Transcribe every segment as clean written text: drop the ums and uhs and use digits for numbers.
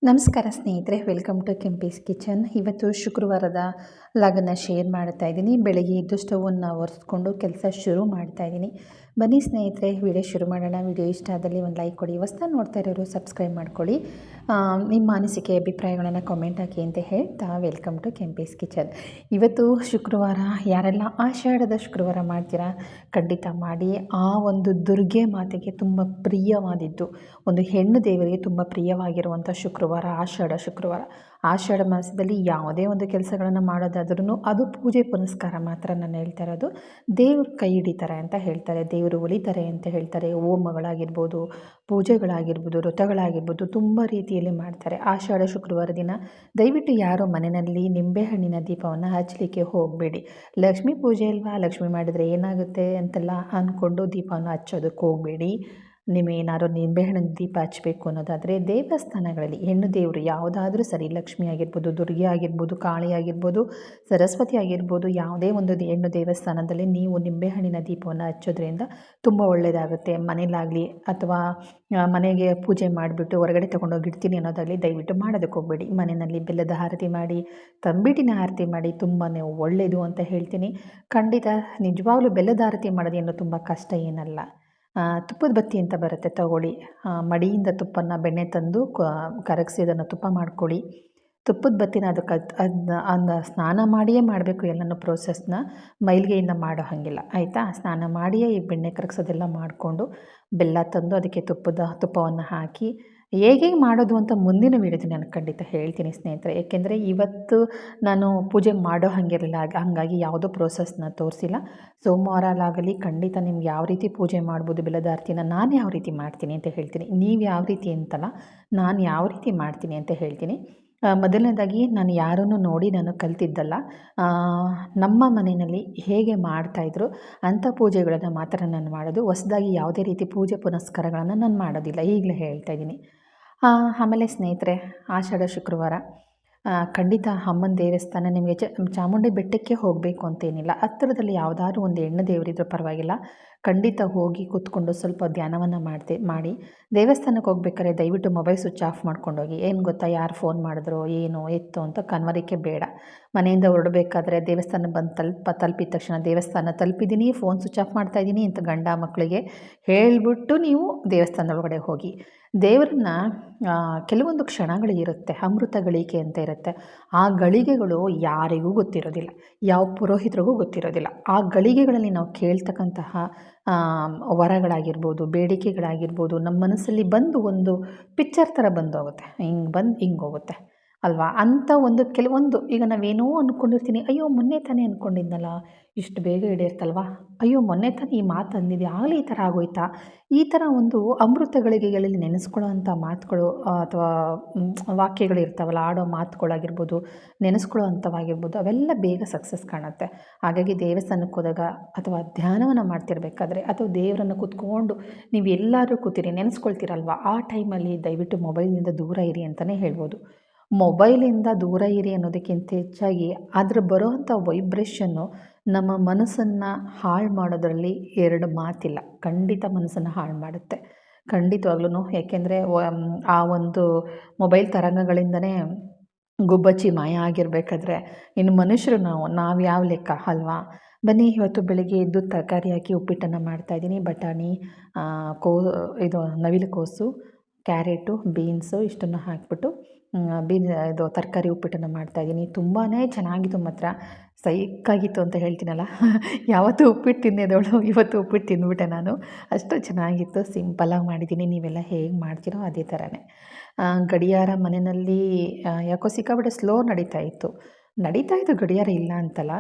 ನಮಸ್ಕಾರ ಸ್ನೇಹಿತರೆ, welcome to Kempee's kitchen. ಇವತ್ತು ಶುಕ್ರವಾರದ ಲಾಗನ್ನು ಶೇರ್ ಮಾಡ್ತಾ ಇದ್ದೀನಿ. ಬೆಳಗ್ಗೆ ಎದ್ದು ಸ್ಟವನ್ನು ಒರೆಸ್ಕೊಂಡು ಕೆಲಸ ಶುರು ಮಾಡ್ತಾ ಇದ್ದೀನಿ. ಬನ್ನಿ ಸ್ನೇಹಿತರೆ, ವಿಡಿಯೋ ಶುರು ಮಾಡೋಣ. ವಿಡಿಯೋ ಇಷ್ಟ ಆದಲ್ಲಿ ಒಂದು ಲೈಕ್ ಕೊಡಿ. ಹೊಸ್ದಾಗಿ ನೋಡ್ತಾ ಇರೋರು ಸಬ್ಸ್ಕ್ರೈಬ್ ಮಾಡ್ಕೊಳ್ಳಿ. ನಿಮ್ಮ ಅನಿಸಿಕೆ ಅಭಿಪ್ರಾಯಗಳನ್ನು ಕಾಮೆಂಟ್ ಹಾಕಿ ಅಂತ ಹೇಳ್ತಾ ವೆಲ್ಕಮ್ ಟು ಕೆಂಪೀಸ್ ಕಿಚನ್. ಇವತ್ತು ಶುಕ್ರವಾರ, ಯಾರೆಲ್ಲ ಆಷಾಢದ ಶುಕ್ರವಾರ ಮಾಡ್ತೀರಾ ಖಂಡಿತ ಮಾಡಿ. ಆ ಒಂದು ದುರ್ಗೆ ಮಾತೆಗೆ ತುಂಬ ಪ್ರಿಯವಾದಿದ್ದು, ಒಂದು ಹೆಣ್ಣು ದೇವರಿಗೆ ತುಂಬ ಪ್ರಿಯವಾಗಿರುವಂಥ ಶುಕ್ರವಾರ ಆಷಾಢ ಶುಕ್ರವಾರ. ಆಷಾಢ ಮಾಸದಲ್ಲಿ ಯಾವುದೇ ಒಂದು ಕೆಲಸಗಳನ್ನು ಮಾಡೋದಾದ್ರೂ ಅದು ಪೂಜೆ ಪುನಸ್ಕಾರ ಮಾತ್ರ. ನಾನು ಹೇಳ್ತಾ ಇರೋದು ದೇವ್ರು ಕೈ ಹಿಡಿತಾರೆ ಅಂತ ಹೇಳ್ತಾರೆ, ದೇವರು ಒಲಿತಾರೆ ಅಂತ ಹೇಳ್ತಾರೆ. ಹೋಮಗಳಾಗಿರ್ಬೋದು, ಪೂಜೆಗಳಾಗಿರ್ಬೋದು, ವ್ರತಗಳಾಗಿರ್ಬೋದು ತುಂಬ ರೀತಿಯಲ್ಲಿ ಮಾಡ್ತಾರೆ ಆಷಾಢ ಶುಕ್ರವಾರ ದಿನ. ದಯವಿಟ್ಟು ಯಾರೋ ಮನೆಯಲ್ಲಿ ನಿಂಬೆಹಣ್ಣಿನ ದೀಪವನ್ನು ಹಚ್ಚಲಿಕ್ಕೆ ಹೋಗಬೇಡಿ. ಲಕ್ಷ್ಮೀ ಪೂಜೆ ಅಲ್ವಾ, ಲಕ್ಷ್ಮಿ ಮಾಡಿದರೆ ಏನಾಗುತ್ತೆ ಅಂತೆಲ್ಲ ಅಂದ್ಕೊಂಡು ದೀಪವನ್ನು ಹಚ್ಚೋದಕ್ಕೆ ಹೋಗಬೇಡಿ. ನಿಮ್ಮೇನಾದ್ರು ನಿಂಬೆಹಣ್ಣಿನ ದೀಪ ಹಚ್ಚಬೇಕು ಅನ್ನೋದಾದರೆ ದೇವಸ್ಥಾನಗಳಲ್ಲಿ ಹೆಣ್ಣು ದೇವರು ಯಾವುದಾದ್ರೂ ಸರಿ, ಲಕ್ಷ್ಮಿ ಆಗಿರ್ಬೋದು, ದುರ್ಗೆ ಆಗಿರ್ಬೋದು, ಕಾಳಿ ಆಗಿರ್ಬೋದು, ಸರಸ್ವತಿ ಆಗಿರ್ಬೋದು, ಯಾವುದೇ ಒಂದು ಹೆಣ್ಣು ದೇವಸ್ಥಾನದಲ್ಲಿ ನೀವು ನಿಂಬೆಹಣ್ಣಿನ ದೀಪವನ್ನು ಹಚ್ಚೋದ್ರಿಂದ ತುಂಬ ಒಳ್ಳೆಯದಾಗುತ್ತೆ. ಮನೇಲಾಗಲಿ ಅಥವಾ ಮನೆಗೆ ಪೂಜೆ ಮಾಡಿಬಿಟ್ಟು ಹೊರಗಡೆ ತೊಗೊಂಡೋಗಿಡ್ತೀನಿ ಅನ್ನೋದಾಗಲಿ ದಯವಿಟ್ಟು ಮಾಡೋದಕ್ಕೆ ಹೋಗಬೇಡಿ. ಮನೆಯಲ್ಲಿ ಬೆಲ್ಲದ ಆರತಿ ಮಾಡಿ, ತಂಬಿಟ್ಟಿನ ಆರತಿ ಮಾಡಿ, ತುಂಬಾ ಒಳ್ಳೆಯದು ಅಂತ ಹೇಳ್ತೀನಿ. ಖಂಡಿತ ನಿಜವಾಗ್ಲೂ ಬೆಲ್ಲದ ಆರತಿ ಮಾಡೋದೇನು ತುಂಬ ಕಷ್ಟ ಏನಲ್ಲ. ತುಪ್ಪದ ಬತ್ತಿ ಅಂತ ಬರುತ್ತೆ, ತಗೊಳ್ಳಿ. ಮಡಿಯಿಂದ ತುಪ್ಪನ ಬೆಣ್ಣೆ ತಂದು ಕರಗಿಸಿ ಅದನ್ನು ತುಪ್ಪ ಮಾಡ್ಕೊಳ್ಳಿ. ತುಪ್ಪದ ಬತ್ತಿನ ಅದಕ್ಕೆ ಅದನ್ನ ಸ್ನಾನ ಮಾಡಿಯೇ ಮಾಡಬೇಕು. ಎಲ್ಲನೂ ಪ್ರೋಸೆಸ್ನ ಮೈಲಿಗೆಯಿಂದ ಮಾಡೋ ಹಾಗಿಲ್ಲ, ಆಯಿತಾ. ಸ್ನಾನ ಮಾಡಿಯೇ ಈ ಬೆಣ್ಣೆ ಕರಗಿಸೋದೆಲ್ಲ ಮಾಡಿಕೊಂಡು ಬೆಲ್ಲ ತಂದು ಅದಕ್ಕೆ ತುಪ್ಪವನ್ನು ಹಾಕಿ ಹೇಗೆ ಮಾಡೋದು ಅಂತ ಮುಂದಿನ ವೀಡಿಯೋದಲ್ಲಿ ನಾನು ಖಂಡಿತ ಹೇಳ್ತೀನಿ ಸ್ನೇಹಿತರೆ. ಏಕೆಂದರೆ ಇವತ್ತು ನಾನು ಪೂಜೆ ಮಾಡೋ ಹಾಗಿರಲಿಲ್ಲ, ಹಾಗಾಗಿ ಯಾವುದೋ ಪ್ರೋಸೆಸ್ನ ತೋರಿಸಿಲ್ಲ. ಸೋಮವಾರಲಾಗಲಿ ಖಂಡಿತ ನಿಮ್ಗೆ ಯಾವ ರೀತಿ ಪೂಜೆ ಮಾಡ್ಬೋದು ಬೆಲ್ಲದ ಆರತಿನ ನಾನು ಯಾವ ರೀತಿ ಮಾಡ್ತೀನಿ ಅಂತ ಹೇಳ್ತೀನಿ. ನೀವು ಯಾವ ರೀತಿ ಅಂತಲ್ಲ, ನಾನು ಯಾವ ರೀತಿ ಮಾಡ್ತೀನಿ ಅಂತ ಹೇಳ್ತೀನಿ. ಮೊದಲನೇದಾಗಿ ನಾನು ಯಾರನ್ನು ನೋಡಿ ನಾನು ಕಲ್ತಿದ್ದಲ್ಲ. ನಮ್ಮ ಮನೆಯಲ್ಲಿ ಹೇಗೆ ಮಾಡ್ತಾಯಿದ್ರು ಅಂಥ ಪೂಜೆಗಳನ್ನು ಮಾತ್ರ ನಾನು ಮಾಡೋದು. ಹೊಸದಾಗಿ ಯಾವುದೇ ರೀತಿ ಪೂಜೆ ಪುನಸ್ಕಾರಗಳನ್ನು ನಾನು ಮಾಡೋದಿಲ್ಲ, ಈಗಲೇ ಹೇಳ್ತಾ ಇದ್ದೀನಿ. ಆಮೇಲೆ ಸ್ನೇಹಿತರೆ, ಆಷಾಢ ಶುಕ್ರವಾರ ಖಂಡಿತ ಅಮ್ಮನ ದೇವಸ್ಥಾನ ನಿಮಗೆ ಚಾಮುಂಡಿ ಬೆಟ್ಟಕ್ಕೆ ಹೋಗಬೇಕು ಅಂತೇನಿಲ್ಲ. ಹತ್ತಿರದಲ್ಲಿ ಯಾವುದಾದ್ರೂ ಒಂದು ಹೆಣ್ಣು ದೇವರಿದ್ರೂ ಪರವಾಗಿಲ್ಲ, ಖಂಡಿತ ಹೋಗಿ ಕೂತ್ಕೊಂಡು ಸ್ವಲ್ಪ ಧ್ಯಾನವನ್ನು ಮಾಡಿ ದೇವಸ್ಥಾನಕ್ಕೆ ಹೋಗ್ಬೇಕಾದ್ರೆ ದಯವಿಟ್ಟು ಮೊಬೈಲ್ ಸ್ವಿಚ್ ಆಫ್ ಮಾಡ್ಕೊಂಡೋಗಿ. ಏನು ಗೊತ್ತಾ, ಯಾರು ಫೋನ್ ಮಾಡಿದ್ರು ಏನು ಎತ್ತು ಅಂತ ಕನ್ವರಿಕೆ ಬೇಡ. ಮನೆಯಿಂದ ಹೊರಡಬೇಕಾದ್ರೆ ದೇವಸ್ಥಾನ ಬಂದು ತಲುಪಿದ ತಕ್ಷಣ ದೇವಸ್ಥಾನ ತಲುಪಿದ್ದೀನಿ, ಫೋನ್ ಸ್ವಿಚ್ ಆಫ್ ಮಾಡ್ತಾಯಿದ್ದೀನಿ ಅಂತ ಗಂಡ ಮಕ್ಕಳಿಗೆ ಹೇಳಿಬಿಟ್ಟು ನೀವು ದೇವಸ್ಥಾನದೊಳಗಡೆ ಹೋಗಿ. ದೇವರನ್ನ ಕೆಲವೊಂದು ಕ್ಷಣಗಳು ಇರುತ್ತೆ, ಅಮೃತ ಗಳಿಕೆ ಅಂತ ಇರುತ್ತೆ. ಆ ಗಳಿಗೆಗಳು ಯಾರಿಗೂ ಗೊತ್ತಿರೋದಿಲ್ಲ, ಯಾವ ಪುರೋಹಿತರಿಗೂ ಗೊತ್ತಿರೋದಿಲ್ಲ. ಆ ಗಳಿಗೆಗಳಲ್ಲಿ ನಾವು ಕೇಳ್ತಕ್ಕಂತಹ ವರಗಳಾಗಿರ್ಬೋದು, ಬೇಡಿಕೆಗಳಾಗಿರ್ಬೋದು, ನಮ್ಮ ಮನಸ್ಸಲ್ಲಿ ಬಂದು ಒಂದು ಪಿಕ್ಚರ್ ಥರ ಬಂದೋಗುತ್ತೆ, ಹಿಂಗೆ ಹೋಗುತ್ತೆ ಅಲ್ವಾ. ಅಂಥ ಒಂದು ಕೆಲವೊಂದು, ಈಗ ನಾವೇನೋ ಅಂದ್ಕೊಂಡಿರ್ತೀನಿ, ಅಯ್ಯೋ ಮೊನ್ನೆ ತಾನೇ ಅಂದ್ಕೊಂಡಿದ್ನಲ್ಲ, ಇಷ್ಟು ಬೇಗ ಹಿಡಿಯುತ್ತಲ್ವ, ಅಯ್ಯೋ ಮೊನ್ನೆ ತಾನೇ ಈ ಮಾತು ಅಂದಿದ್ದೆ, ಆಗಲೇ ಈ ಥರ ಆಗೋಯ್ತಾ. ಈ ಥರ ಒಂದು ಅಮೃತ ಗಳಿಗೆಗಳಲ್ಲಿ ನೆನೆಸ್ಕೊಳ್ಳೋ ಅಂಥ ಮಾತುಗಳು ಅಥವಾ ವಾಕ್ಯಗಳು ಇರ್ತಾವಲ್ಲ, ಆಡೋ ಮಾತುಗಳಾಗಿರ್ಬೋದು, ನೆನೆಸ್ಕೊಳ್ಳೋ ಅಂಥವಾಗಿರ್ಬೋದು, ಅವೆಲ್ಲ ಬೇಗ ಸಕ್ಸಸ್ ಕಾಣುತ್ತೆ. ಹಾಗಾಗಿ ದೇವಸ್ಥಾನಕ್ಕೆ ಹೋದಾಗ ಅಥವಾ ಧ್ಯಾನವನ್ನು ಮಾಡ್ತಿರ್ಬೇಕಾದ್ರೆ ಅಥವಾ ದೇವರನ್ನು ಕೂತ್ಕೊಂಡು ನೀವು ಎಲ್ಲರೂ ಕೂತಿರಿ ನೆನೆಸ್ಕೊಳ್ತೀರಲ್ವ, ಆ ಟೈಮಲ್ಲಿ ದಯವಿಟ್ಟು ಮೊಬೈಲ್ನಿಂದ ದೂರ ಇರಿ ಅಂತಲೇ ಹೇಳ್ಬೋದು. ಮೊಬೈಲಿಂದ ದೂರ ಇರಿ ಅನ್ನೋದಕ್ಕಿಂತ ಹೆಚ್ಚಾಗಿ ಅದ್ರ ಬರೋವಂಥ ವೈಬ್ರೇಷನ್ನು ನಮ್ಮ ಮನಸ್ಸನ್ನು ಹಾಳು ಮಾಡೋದರಲ್ಲಿ ಎರಡು ಮಾತಿಲ್ಲ. ಖಂಡಿತ ಮನಸ್ಸನ್ನು ಹಾಳು ಮಾಡುತ್ತೆ, ಖಂಡಿತವಾಗ್ಲೂ. ಯಾಕೆಂದರೆ ಆ ಒಂದು ಮೊಬೈಲ್ ತರಂಗಗಳಿಂದನೇ ಗುಬ್ಬಚ್ಚಿ ಮಾಯ ಆಗಿರಬೇಕಾದ್ರೆ ಇನ್ನು ಮನುಷ್ಯರು ನಾವು ಯಾವ ಲೆಕ್ಕ ಅಲ್ವಾ. ಬನ್ನಿ, ಇವತ್ತು ಬೆಳಿಗ್ಗೆ ಎದ್ದು ತರಕಾರಿ ಹಾಕಿ ಉಪ್ಪಿಟ್ಟನ್ನು ಮಾಡ್ತಾಯಿದ್ದೀನಿ. ಬಟಾಣಿ, ಇದು ನವಿಲುಕೋಸು, ಕ್ಯಾರೆಟು, ಬೀನ್ಸು ಇಷ್ಟನ್ನು ಹಾಕಿಬಿಟ್ಟು ಇದು ತರಕಾರಿ ಉಪ್ಪಿಟ್ಟನ್ನು ಮಾಡ್ತಾಯಿದ್ದೀನಿ. ತುಂಬಾ ಚೆನ್ನಾಗಿತ್ತು, ಮಾತ್ರ ಸೈಕ್ಕಾಗಿತ್ತು ಅಂತ ಹೇಳ್ತೀನಲ್ಲ. ಯಾವತ್ತೂ ಉಪ್ಪಿಟ್ಟು ತಿಂದಿದ್ದವಳು ಇವತ್ತು ಉಪ್ಪಿಟ್ಟು ತಿಂದುಬಿಟ್ಟೆ ನಾನು. ಅಷ್ಟು ಚೆನ್ನಾಗಿತ್ತು, ಸಿಂಪಲಾಗಿ ಮಾಡಿದ್ದೀನಿ. ನೀವೆಲ್ಲ ಹೇಗೆ ಮಾಡ್ತೀರೋ ಅದೇ ಥರನೇ. ಗಡಿಯಾರ ಮನೆಯಲ್ಲಿ ಯಾಕೋ ಸಿಕ್ಕಾಬಿಟ್ಟೆ ಸ್ಲೋ ನಡೀತಾ ಇತ್ತು ಗಡಿಯಾರ, ಇಲ್ಲ ಅಂತಲ್ಲ.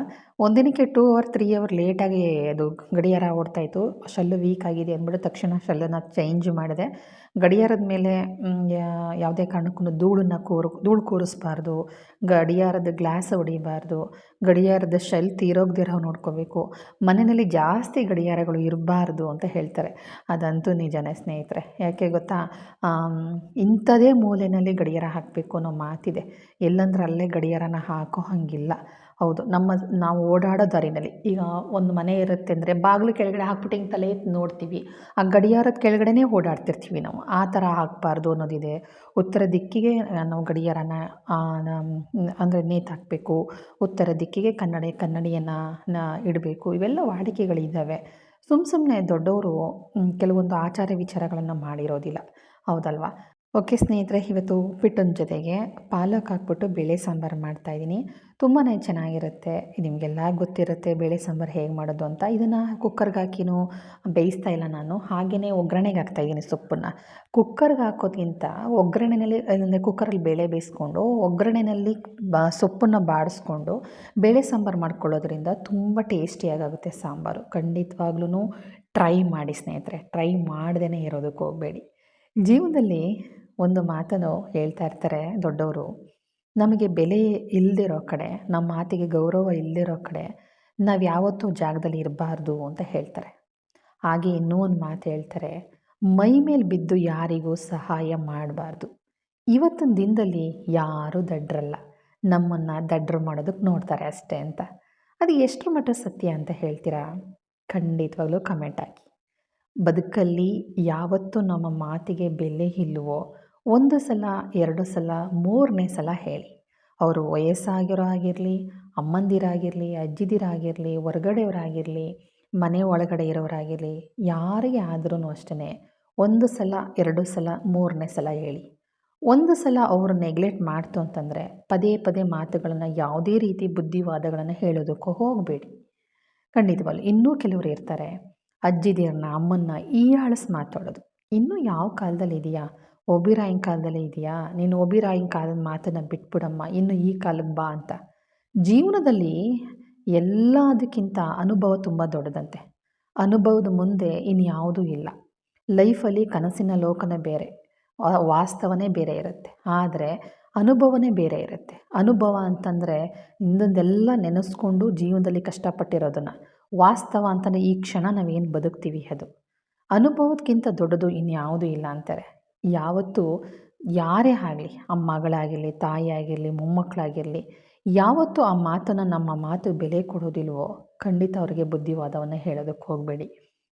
ಒಂದಿನಕ್ಕೆ 2 ಅವರ್ 3 ಅವರ್ ಲೇಟಾಗಿ ಅದು ಗಡಿಯಾರ ಓಡ್ತಾಯಿತ್ತು. ಶಲ್ಲು ವೀಕ್ ಆಗಿದೆ ಅಂದ್ಬಿಟ್ಟು ತಕ್ಷಣ ಶಲ್ಲನ್ನು ಚೇಂಜ್ ಮಾಡಿದೆ. ಗಡಿಯಾರದ ಮೇಲೆ ಯಾವುದೇ ಕಾರಣಕ್ಕೂ ಧೂಳು ಕೂರಿಸ್ಬಾರ್ದು, ಗಡಿಯಾರದ ಗ್ಲಾಸ್ ಹೊಡಿಬಾರ್ದು, ಗಡಿಯಾರದ ಶೆಲ್ ತೀರೋಗ್ದಿರೋ ನೋಡ್ಕೋಬೇಕು. ಮನೆಯಲ್ಲಿ ಜಾಸ್ತಿ ಗಡಿಯಾರಗಳು ಇರಬಾರ್ದು ಅಂತ ಹೇಳ್ತಾರೆ. ಅದಂತೂ ನಿಜನೇ ಸ್ನೇಹಿತರೆ. ಯಾಕೆ ಗೊತ್ತಾ, ಇಂಥದೇ ಮೂಲೆಯಲ್ಲಿ ಗಡಿಯಾರ ಹಾಕಬೇಕು ಅನ್ನೋ ಮಾತಿದೆ. ಎಲ್ಲಂದ್ರೆ ಅಲ್ಲೇ ಗಡಿಯಾರನ ಹಾಕೋ ಹಾಗಿಲ್ಲ. ಹೌದು. ನಾವು ಓಡಾಡೋ ದಾರಿನಲ್ಲಿ ಈಗ ಒಂದು ಮನೆ ಇರುತ್ತೆ ಅಂದರೆ ಬಾಗಿಲು ಕೆಳಗಡೆ ಹಾಕ್ಬಿಟ್ಟು ಹಿಂಗೆ ತಲೆ ಎತ್ತಿ ನೋಡ್ತೀವಿ. ಆ ಗಡಿಯಾರದ ಕೆಳಗಡೆನೇ ಓಡಾಡ್ತಿರ್ತೀವಿ ನಾವು. ಆ ಥರ ಆಗಬಾರ್ದು ಅನ್ನೋದಿದೆ. ಉತ್ತರ ದಿಕ್ಕಿಗೆ ನಾವು ಗಡಿಯಾರನ ಅಂದರೆ ನೇತಾಕಬೇಕು. ಉತ್ತರ ದಿಕ್ಕಿಗೆ ಕನ್ನಡಿಯನ್ನು ಇಡಬೇಕು. ಇವೆಲ್ಲ ವಾಡಿಕೆಗಳಿದ್ದಾವೆ. ಸುಮ್ಮನೆ ದೊಡ್ಡವರು ಕೆಲವೊಂದು ಆಚಾರ ವಿಚಾರಗಳನ್ನು ಮಾಡಿರೋದಿಲ್ಲ. ಹೌದಲ್ವಾ? ಓಕೆ ಸ್ನೇಹಿತರೆ, ಇವತ್ತು ಉಪ್ಪಿಟ್ಟಿನ ಜೊತೆಗೆ ಪಾಲಕ್ ಹಾಕ್ಬಿಟ್ಟು ಬೇಳೆ ಸಾಂಬಾರು ಮಾಡ್ತಾಯಿದ್ದೀನಿ. ತುಂಬಾ ಚೆನ್ನಾಗಿರುತ್ತೆ. ನಿಮಗೆಲ್ಲ ಗೊತ್ತಿರುತ್ತೆ ಬೇಳೆ ಸಾಂಬಾರು ಹೇಗೆ ಮಾಡೋದು ಅಂತ. ಇದನ್ನು ಕುಕ್ಕರ್ಗೆ ಹಾಕಿನೂ ಬೇಯಿಸ್ತಾ ಇಲ್ಲ ನಾನು, ಹಾಗೆಯೇ ಒಗ್ಗರಣೆಗೆ ಹಾಕ್ತಾಯಿದ್ದೀನಿ ಸೊಪ್ಪನ್ನು. ಕುಕ್ಕರ್ಗೆ ಹಾಕೋದ್ಕಿಂತ ಒಗ್ಗರಣೆಯಲ್ಲಿ ಅಂದರೆ ಕುಕ್ಕರಲ್ಲಿ ಬೇಳೆ ಬೇಯಿಸ್ಕೊಂಡು ಒಗ್ಗರಣೆಯಲ್ಲಿ ಸೊಪ್ಪನ್ನು ಬಾಡಿಸ್ಕೊಂಡು ಬೇಳೆ ಸಾಂಬಾರು ಮಾಡ್ಕೊಳ್ಳೋದ್ರಿಂದ ತುಂಬ ಟೇಸ್ಟಿಯಾಗುತ್ತೆ ಸಾಂಬಾರು. ಖಂಡಿತವಾಗ್ಲೂ ಟ್ರೈ ಮಾಡಿ ಸ್ನೇಹಿತರೆ. ಟ್ರೈ ಮಾಡ್ದೇ ಇರೋದಕ್ಕೆ ಹೋಗಬೇಡಿ. ಜೀವನದಲ್ಲಿ ಒಂದು ಮಾತನ್ನು ಹೇಳ್ತಾ ಇರ್ತಾರೆ ದೊಡ್ಡವರು, ನಮಗೆ ಬೆಲೆ ಇಲ್ಲದಿರೋ ಕಡೆ, ನಮ್ಮ ಮಾತಿಗೆ ಗೌರವ ಇಲ್ಲದಿರೋ ಕಡೆ ನಾವು ಯಾವತ್ತೂ ಜಾಗದಲ್ಲಿ ಇರಬಾರ್ದು ಅಂತ ಹೇಳ್ತಾರೆ. ಹಾಗೆ ಇನ್ನೂ ಒಂದು ಮಾತು ಹೇಳ್ತಾರೆ, ಮೈ ಮೇಲೆ ಬಿದ್ದು ಯಾರಿಗೂ ಸಹಾಯ ಮಾಡಬಾರ್ದು. ಇವತ್ತಿನ ದಿನದಲ್ಲಿ ಯಾರೂ ದಡ್ರಲ್ಲ, ನಮ್ಮನ್ನು ದಡ್ರು ಮಾಡೋದಕ್ಕೆ ನೋಡ್ತಾರೆ ಅಷ್ಟೇ ಅಂತ. ಅದು ಎಷ್ಟರ ಮಟ್ಟ ಸತ್ಯ ಅಂತ ಹೇಳ್ತೀರಾ? ಖಂಡಿತವಾಗ್ಲೂ ಕಮೆಂಟ್ ಹಾಕಿ. ಬದುಕಲ್ಲಿ ಯಾವತ್ತೂ ನಮ್ಮ ಮಾತಿಗೆ ಬೆಲೆ ಇಲ್ಲವೋ ಒಂದು ಸಲ, 2 ಸಲ, 3ನೇ ಸಲ ಹೇಳಿ. ಅವರು ವಯಸ್ಸಾಗಿರೋ ಆಗಿರಲಿ, ಅಮ್ಮಂದಿರಾಗಿರಲಿ, ಅಜ್ಜಿದಿರಾಗಿರಲಿ, ಹೊರಗಡೆಯವರಾಗಿರಲಿ, ಮನೆ ಒಳಗಡೆ ಇರೋರಾಗಿರಲಿ, ಯಾರಿಗೆ ಆದ್ರೂ ಅಷ್ಟೇ 1 ಸಲ, 2 ಸಲ, 3ನೇ ಸಲ ಹೇಳಿ. ಒಂದು ಸಲ ಅವರು ನೆಗ್ಲೆಕ್ಟ್ ಮಾಡ್ತು ಅಂತಂದರೆ ಪದೇ ಪದೇ ಮಾತುಗಳನ್ನು, ಯಾವುದೇ ರೀತಿ ಬುದ್ಧಿವಾದಗಳನ್ನು ಹೇಳೋದಕ್ಕೂ ಹೋಗಬೇಡಿ. ಖಂಡಿತವಾಗ್ಲೂ ಇನ್ನೂ ಕೆಲವರು ಇರ್ತಾರೆ, ಅಜ್ಜಿದಿರನ್ನ, ಅಮ್ಮನ್ನ ಹೀಯಾಳಿಸಿ ಮಾತಾಡೋದು. ಇನ್ನೂ ಯಾವ ಕಾಲದಲ್ಲಿ ಇದೆಯಾ? ಒಬಿರಾಯನ ಕಾಲದಲ್ಲೇ ಇದೆಯಾ? ನೀನು ಒಬಿರಾಯನ ಕಾಲದ ಮಾತನ್ನು ಬಿಟ್ಬಿಡಮ್ಮ, ಇನ್ನು ಈ ಕಾಲಕ್ಕೆ ಬಾ ಅಂತ. ಜೀವನದಲ್ಲಿ ಎಲ್ಲದಕ್ಕಿಂತ ಅನುಭವ ತುಂಬ ದೊಡ್ಡದಂತೆ. ಅನುಭವದ ಮುಂದೆ ಇನ್ಯಾವುದೂ ಇಲ್ಲ. ಲೈಫಲ್ಲಿ ಕನಸಿನ ಲೋಕನೇ ಬೇರೆ, ವಾಸ್ತವನೇ ಬೇರೆ ಇರುತ್ತೆ. ಆದರೆ ಅನುಭವನೇ ಬೇರೆ ಇರುತ್ತೆ. ಅನುಭವ ಅಂತಂದರೆ ಇಂದೊಂದೆಲ್ಲ ನೆನೆಸ್ಕೊಂಡು ಜೀವನದಲ್ಲಿ ಕಷ್ಟಪಟ್ಟಿರೋದನ್ನು. ವಾಸ್ತವ ಅಂತಂದರೆ ಈ ಕ್ಷಣ ನಾವೇನು ಬದುಕ್ತೀವಿ ಅದು. ಅನುಭವಕ್ಕಿಂತ ದೊಡ್ಡದು ಇನ್ಯಾವುದೂ ಇಲ್ಲ ಅಂತಾರೆ. ಯಾವತ್ತೂ ಯಾರೇ ಆಗಲಿ, ಮಗಳಾಗಿರಲಿ, ತಾಯಿ ಆಗಿರಲಿ, ಮೊಮ್ಮಕ್ಕಳಾಗಿರಲಿ, ಯಾವತ್ತೂ ಆ ಮಾತನ್ನು, ನಮ್ಮ ಮಾತು ಬೆಲೆ ಕೊಡೋದಿಲ್ವೋ ಖಂಡಿತ ಅವರಿಗೆ ಬುದ್ಧಿವಾದವನ್ನು ಹೇಳೋದಕ್ಕೆ ಹೋಗಬೇಡಿ.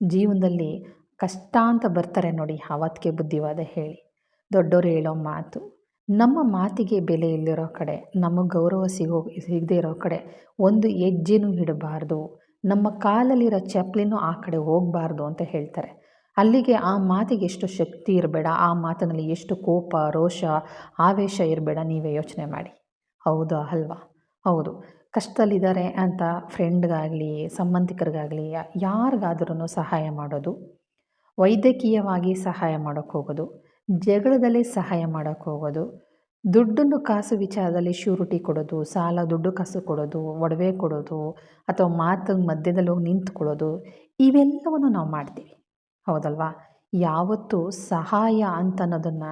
ಜೀವನದಲ್ಲಿ ಕಷ್ಟ ಅಂತ ಬರ್ತಾರೆ ನೋಡಿ, ಆವತ್ತಿಗೆ ಬುದ್ಧಿವಾದ ಹೇಳಿ. ದೊಡ್ಡವರು ಹೇಳೋ ಮಾತು, ನಮ್ಮ ಮಾತಿಗೆ ಬೆಲೆ ಇಲ್ಲಿರೋ ಕಡೆ, ನಮಗೆ ಗೌರವ ಸಿಗದೇ ಇರೋ ಕಡೆ ಒಂದು ಹೆಜ್ಜೆನೂ ಇಡಬಾರ್ದು. ನಮ್ಮ ಕಾಲಲ್ಲಿರೋ ಚಪ್ಪಲಿನೂ ಆ ಕಡೆ ಹೋಗಬಾರ್ದು ಅಂತ ಹೇಳ್ತಾರೆ. ಅಲ್ಲಿಗೆ ಆ ಮಾತಿಗೆ ಎಷ್ಟು ಶಕ್ತಿ ಇರಬೇಡ, ಆ ಮಾತಿನಲ್ಲಿ ಎಷ್ಟು ಕೋಪ, ರೋಷ, ಆವೇಶ ಇರಬೇಡ. ನೀವೇ ಯೋಚನೆ ಮಾಡಿ. ಹೌದಾ ಅಲ್ವಾ? ಹೌದು. ಕಷ್ಟದಲ್ಲಿದ್ದಾರೆ ಅಂತ ಫ್ರೆಂಡ್ಗಾಗಲಿ, ಸಂಬಂಧಿಕರಿಗಾಗಲಿ, ಯಾರಿಗಾದ್ರೂ ಸಹಾಯ ಮಾಡೋದು, ವೈದ್ಯಕೀಯವಾಗಿ ಸಹಾಯ ಮಾಡೋಕ್ಕೆ ಹೋಗೋದು, ಜಗಳದಲ್ಲಿ ಸಹಾಯ ಮಾಡೋಕ್ಕೆ ಹೋಗೋದು, ದುಡ್ಡನ್ನು ಕಾಸು ವಿಚಾರದಲ್ಲಿ ಶ್ಯೂರಿಟಿ ಕೊಡೋದು, ಸಾಲ ದುಡ್ಡು ಕಾಸು ಕೊಡೋದು, ಒಡವೆ ಕೊಡೋದು, ಅಥವಾ ಮಾತು ಮಧ್ಯದಲ್ಲಿ ಹೋಗಿ ನಿಂತ್ಕೊಳ್ಳೋದು, ಇವೆಲ್ಲವನ್ನು ನಾವು ಮಾಡ್ತೀವಿ. ಹೌದಲ್ವಾ? ಯಾವತ್ತೂ ಸಹಾಯ ಅಂತ ಅನ್ನೋದನ್ನು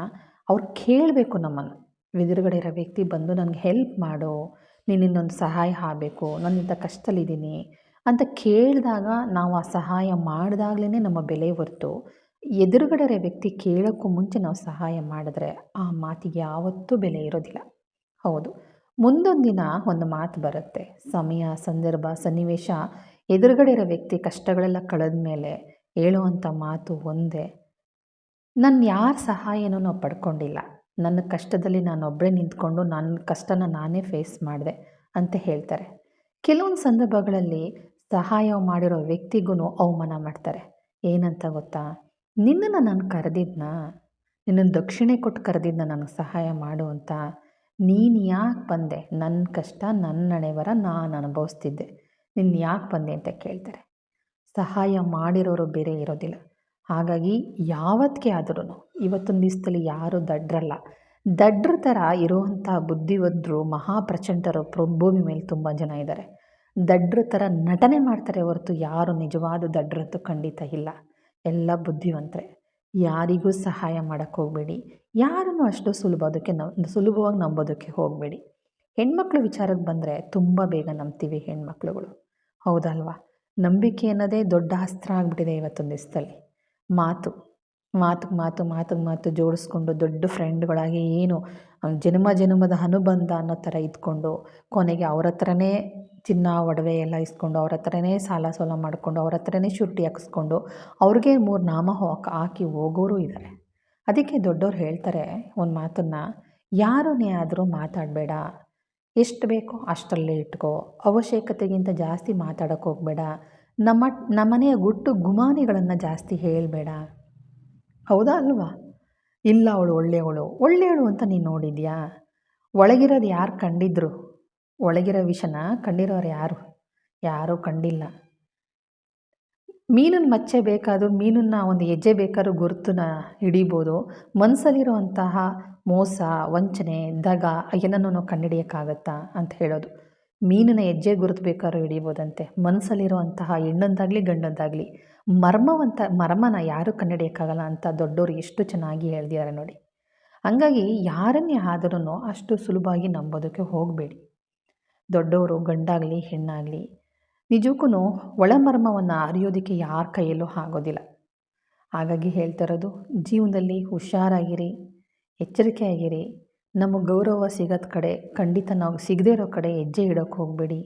ಅವ್ರು ಕೇಳಬೇಕು ನಮ್ಮನ್ನು. ಎದುರುಗಡೆ ಇರೋ ವ್ಯಕ್ತಿ ಬಂದು ನನಗೆ ಹೆಲ್ಪ್ ಮಾಡು, ಇನ್ನೊಂದು ಸಹಾಯ ಆಗಬೇಕು, ನಾನು ಇಂಥ ಕಷ್ಟದಲ್ಲಿದ್ದೀನಿ ಅಂತ ಕೇಳಿದಾಗ ನಾವು ಆ ಸಹಾಯ ಮಾಡಿದಾಗಲೇ ನಮ್ಮ ಬೆಲೆ ಹೊರ್ತು, ಎದುರುಗಡೆ ಇರೋ ವ್ಯಕ್ತಿ ಕೇಳೋಕ್ಕೂ ಮುಂಚೆ ನಾವು ಸಹಾಯ ಮಾಡಿದ್ರೆ ಆ ಮಾತಿಗೆ ಯಾವತ್ತೂ ಬೆಲೆ ಇರೋದಿಲ್ಲ. ಹೌದು. ಮುಂದೊಂದು ದಿನ ಒಂದು ಮಾತು ಬರುತ್ತೆ, ಸಮಯ, ಸಂದರ್ಭ, ಸನ್ನಿವೇಶ ಎದುರುಗಡೆ ಇರೋ ವ್ಯಕ್ತಿ ಕಷ್ಟಗಳೆಲ್ಲ ಕಳೆದ ಮೇಲೆ ಹೇಳುವಂಥ ಮಾತು ಒಂದೇ, ನಾನು ಯಾರ ಸಹಾಯನೂ ನಾವು ಪಡ್ಕೊಂಡಿಲ್ಲ, ನನ್ನ ಕಷ್ಟದಲ್ಲಿ ನಾನೊಬ್ಬಳೇ ನಿಂತ್ಕೊಂಡು ನನ್ನ ಕಷ್ಟನ ನಾನೇ ಫೇಸ್ ಮಾಡಿದೆ ಅಂತ ಹೇಳ್ತಾರೆ. ಕೆಲವೊಂದು ಸಂದರ್ಭಗಳಲ್ಲಿ ಸಹಾಯ ಮಾಡಿರೋ ವ್ಯಕ್ತಿಗೂ ಅವಮಾನ ಮಾಡ್ತಾರೆ. ಏನಂತ ಗೊತ್ತಾ? ನಿನ್ನನ್ನು ನಾನು ಕರೆದಿದ್ನಾ? ನಿನ್ನನ್ನು ದಕ್ಷಿಣೆ ಕೊಟ್ಟು ಕರೆದಿದ್ನ ನನಗೆ ಸಹಾಯ ಮಾಡು ಅಂತ? ನೀನು ಯಾಕೆ ಬಂದೆ? ನನ್ನ ಕಷ್ಟ, ನನ್ನ ಹಣೆಬರ ನಾನು ಅನುಭವಿಸ್ತಿದ್ದೆ, ನೀನು ಯಾಕೆ ಬಂದೆ ಅಂತ ಕೇಳ್ತಾರೆ. ಸಹಾಯ ಮಾಡಿರೋರು ಬೇರೆ ಇರೋದಿಲ್ಲ. ಹಾಗಾಗಿ ಯಾವತ್ತಿಗೆ ಆದ್ರೂ ಇವತ್ತಿನ ದಿವಸದಲ್ಲಿ ಯಾರೂ ದಡ್ರಲ್ಲ. ದಡ್ರ ಥರ ಇರುವಂಥ ಬುದ್ಧಿವಂತರು, ಮಹಾಪ್ರಚಂಡರು ಭೂಮಿ ಮೇಲೆ ತುಂಬ ಜನ ಇದ್ದಾರೆ. ದಡ್ರ ಥರ ನಟನೆ ಮಾಡ್ತಾರೆ ಹೊರತು ಯಾರು ನಿಜವಾದ ದಡ್ರಂತೂ ಖಂಡಿತ ಇಲ್ಲ. ಎಲ್ಲ ಬುದ್ಧಿವಂತರೇ. ಯಾರಿಗೂ ಸಹಾಯ ಮಾಡೋಕ್ಕೆ ಹೋಗಬೇಡಿ. ಯಾರನ್ನು ಅಷ್ಟು ಸುಲಭವಾಗಿ ನಂಬೋದಕ್ಕೆ ಹೋಗಬೇಡಿ. ಹೆಣ್ಮಕ್ಳು ವಿಚಾರಕ್ಕೆ ಬಂದರೆ ತುಂಬ ಬೇಗ ನಂಬ್ತೀವಿ ಹೆಣ್ಮಕ್ಳುಗಳು. ಹೌದಲ್ವಾ? ನಂಬಿಕೆ ಅನ್ನೋದೇ ದೊಡ್ಡ ಅಸ್ತ್ರ ಆಗಿಬಿಟ್ಟಿದೆ ಇವತ್ತೊಂದು ದಿವಸದಲ್ಲಿ. ಮಾತು ಮಾತಿಗೆ ಮಾತು ಜೋಡಿಸ್ಕೊಂಡು ದೊಡ್ಡ ಫ್ರೆಂಡ್ಗಳಾಗಿ ಏನು ಜನ್ಮದ ಅನುಬಂಧ ಅನ್ನೋ ಥರ ಇದ್ಕೊಂಡು ಕೊನೆಗೆ ಅವ್ರ ಹತ್ರನೇ ಚಿನ್ನ ಒಡವೆ ಎಲ್ಲ ಇಸ್ಕೊಂಡು ಅವ್ರ ಹತ್ರನೇ ಸಾಲ ಸೋಲ ಮಾಡಿಕೊಂಡು ಅವ್ರ ಹತ್ರನೇ ಶುರುಟಿ ಹಾಕಿಸ್ಕೊಂಡು ಅವ್ರಿಗೆ 3 ನಾಮ ಹಾಕಿ ಹೋಗೋರು ಇದ್ದಾರೆ. ಅದಕ್ಕೆ ದೊಡ್ಡವ್ರು ಹೇಳ್ತಾರೆ ಒಂದು ಮಾತನ್ನು, ಯಾರನ್ನೇ ಆದರೂ ಮಾತಾಡಬೇಡ, ಎಷ್ಟು ಬೇಕೋ ಅಷ್ಟರಲ್ಲೇ ಇಟ್ಕೋ, ಅವಶ್ಯಕತೆಗಿಂತ ಜಾಸ್ತಿ ಮಾತಾಡೋಕ್ಕೆ ಹೋಗಬೇಡ, ನಮ್ಮನೆಯ ಗುಟ್ಟು ಗುಮಾನಿಗಳನ್ನು ಜಾಸ್ತಿ ಹೇಳಬೇಡ. ಹೌದಾ ಅಲ್ವಾ? ಇಲ್ಲ ಅವಳು ಒಳ್ಳೆಯವಳು ಅಂತ ನೀನು ನೋಡಿದ್ಯಾ? ಒಳಗಿರೋದು ಯಾರು ಕಂಡಿದ್ರು? ಒಳಗಿರೋ ವಿಷನ ಕಂಡಿರೋರು ಯಾರೂ ಕಂಡಿಲ್ಲ. ಮೀನಿನ ಮಚ್ಚೆ ಬೇಕಾದರೂ ಮೀನನ್ನು ಒಂದು ಹೆಜ್ಜೆ ಬೇಕಾದ್ರೂ ಗುರುತನ್ನ ಹಿಡಿಬೋದು. ಮನಸ್ಸಲ್ಲಿರುವಂತಹ ಮೋಸ, ವಂಚನೆ, ದಗ ಏನನ್ನೂ ಕಂಡುಹಿಡಿಯೋಕ್ಕಾಗತ್ತಾ ಅಂತ ಹೇಳೋದು. ಮೀನಿನ ಹೆಜ್ಜೆ ಗುರುತು ಬೇಕಾದ್ರೂ ಹಿಡಿಬೋದಂತೆ, ಮನಸ್ಸಲ್ಲಿರುವಂತಹ ಹೆಣ್ಣಂದಾಗಲಿ ಗಂಡಂದಾಗಲಿ ಮರ್ಮನ ಯಾರೂ ಕಂಡುಹಿಡಿಯೋಕ್ಕಾಗಲ್ಲ ಅಂತ ದೊಡ್ಡವರು ಎಷ್ಟು ಚೆನ್ನಾಗಿ ಹೇಳ್ದಿದ್ದಾರೆ ನೋಡಿ. ಹಾಗಾಗಿ ಯಾರನ್ನೇ ಆದ್ರೂ ಅಷ್ಟು ಸುಲಭವಾಗಿ ನಂಬೋದಕ್ಕೆ ಹೋಗಬೇಡಿ. ದೊಡ್ಡವರು ಗಂಡಾಗಲಿ ಹೆಣ್ಣಾಗಲಿ ನಿಜಕ್ಕೂ ಒಳಮರ್ಮವನ್ನು ಅರಿಯೋದಕ್ಕೆ ಯಾರ ಕೈಯಲ್ಲೂ ಆಗೋದಿಲ್ಲ. ಹಾಗಾಗಿ ಹೇಳ್ತಾ ಇರೋದು, ಜೀವನದಲ್ಲಿ ಹುಷಾರಾಗಿರಿ, ಎಚ್ಚರಿಕೆಯಾಗಿರಿ. ನಮ್ಮ ಗೌರವ ಸಿಗೋದ ಕಡೆ ಖಂಡಿತ ನಾವು ಸಿಗದೇ ಇರೋ ಕಡೆ ಹೆಜ್ಜೆ ಇಡೋಕ್ಕೆ ಹೋಗಬೇಡಿ.